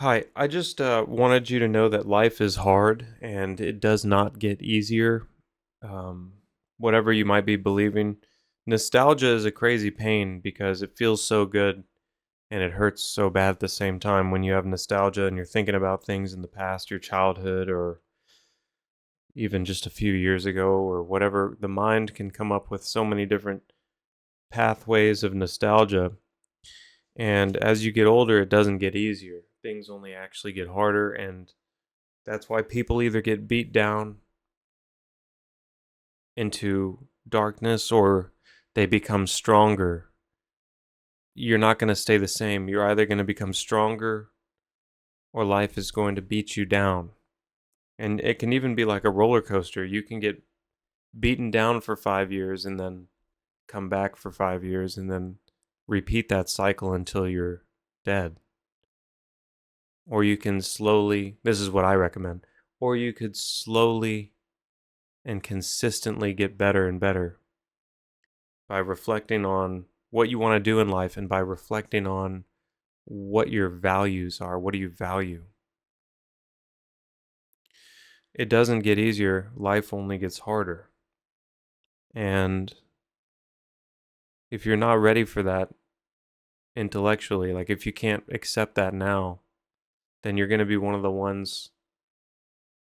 Hi, I just wanted you to know that life is hard and it does not get easier. Um, Whatever you might be believing, nostalgia is a crazy pain because it feels so good and it hurts so bad at the same time when you have nostalgia and you're thinking about things in the past, your childhood, or even just a few years ago, or whatever. The mind can come up with so many different pathways of nostalgia. And as you get older, it doesn't get easier. Things only actually get harder, and that's why people either get beat down into darkness or they become stronger. You're not going to stay the same. You're either going to become stronger or life is going to beat you down. And it can even be like a roller coaster. You can get beaten down for 5 years and then come back for 5 years and then repeat that cycle until you're dead. Or you can slowly, this is what I recommend, or you could slowly and consistently get better and better by reflecting on what you want to do in life and by reflecting on what your values are. What do you value? It doesn't get easier, life only gets harder. And if you're not ready for that intellectually, like if you can't accept that now, then you're going to be one of the ones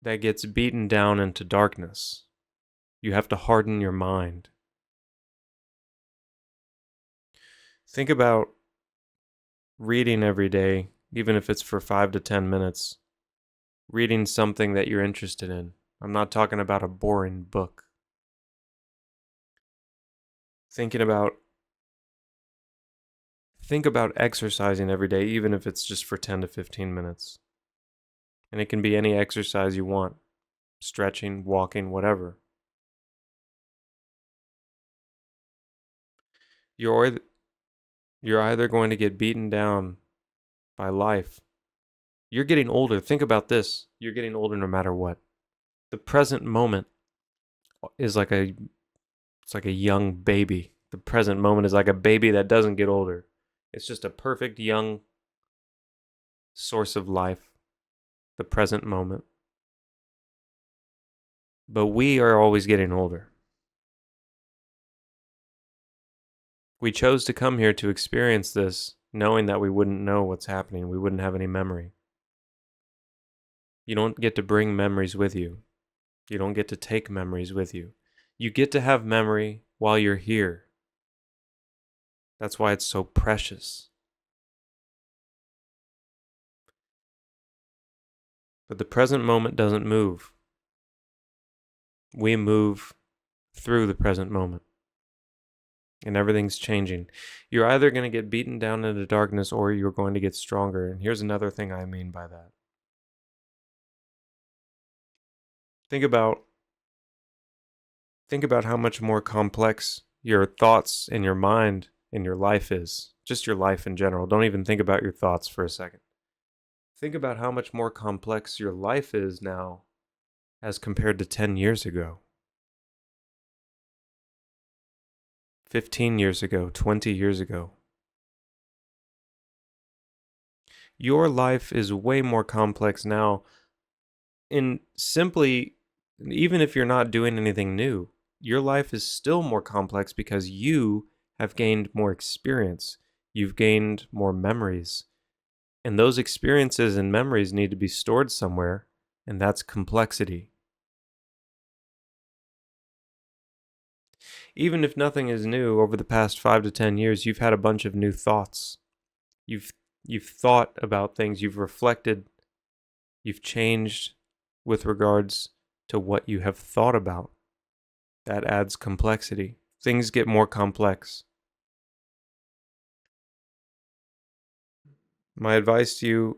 that gets beaten down into darkness. You have to harden your mind. Think about reading every day, even if it's for 5 to 10 minutes, reading something that you're interested in. I'm not talking about a boring book. Thinking about think about exercising every day, even if it's just for 10 to 15 minutes. And it can be any exercise you want, stretching, walking, whatever. You're you're either going to get beaten down by life. You're getting older. Think about this. You're getting older no matter what. The present moment is like a it's like a young baby. The present moment is like a baby that doesn't get older. It's just a perfect young source of life, the present moment. But we are always getting older. We chose to come here to experience this knowing that we wouldn't know what's happening. We wouldn't have any memory. You don't get to bring memories with you. You don't get to take memories with you. You get to have memory while you're here. That's why it's so precious. But the present moment doesn't move. We move through the present moment. And everything's changing. You're either going to get beaten down into darkness or you're going to get stronger. And here's another thing I mean by that. Think about think about how much more complex your thoughts and your mind and your life is. Just your life in general. Don't even think about your thoughts for a second. Think about how much more complex your life is now as compared to 10 years ago, 15 years ago, 20 years ago. Your life is way more complex now. In simply, even if you're not doing anything new, your life is still more complex because you have gained more experience. You've gained more memories. And those experiences and memories need to be stored somewhere, and that's complexity. Even if nothing is new, over the past 5 to 10 years, you've had a bunch of new thoughts. You've you've thought about things, you've reflected, you've changed with regards to what you have thought about. That adds complexity. Things get more complex. My advice to you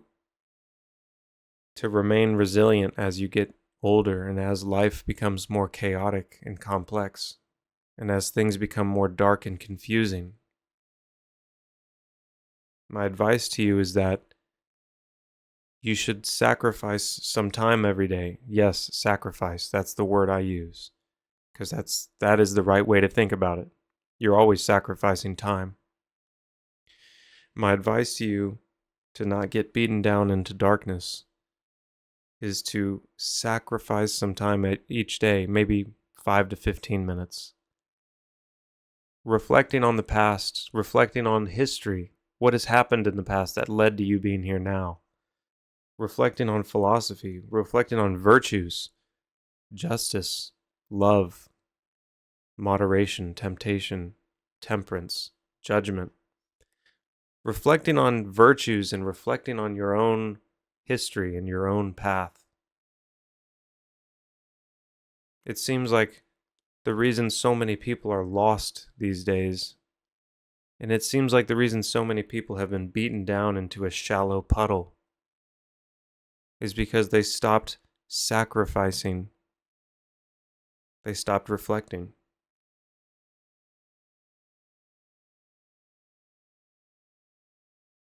to remain resilient as you get older and as life becomes more chaotic and complex and as things become more dark and confusing. My advice to you is that you should sacrifice some time every day. Yes, sacrifice. That's the word I use because that is the right way to think about it. You're always sacrificing time. My advice to you to not get beaten down into darkness is to sacrifice some time each day, maybe 5 to 15 minutes. Reflecting on the past, reflecting on history, what has happened in the past that led to you being here now. Reflecting on philosophy, reflecting on virtues, justice, love, moderation, temptation, temperance, judgment. Reflecting on virtues and reflecting on your own history and your own path. It seems like the reason so many people are lost these days, and it seems like the reason so many people have been beaten down into a shallow puddle, is because they stopped sacrificing. They stopped reflecting.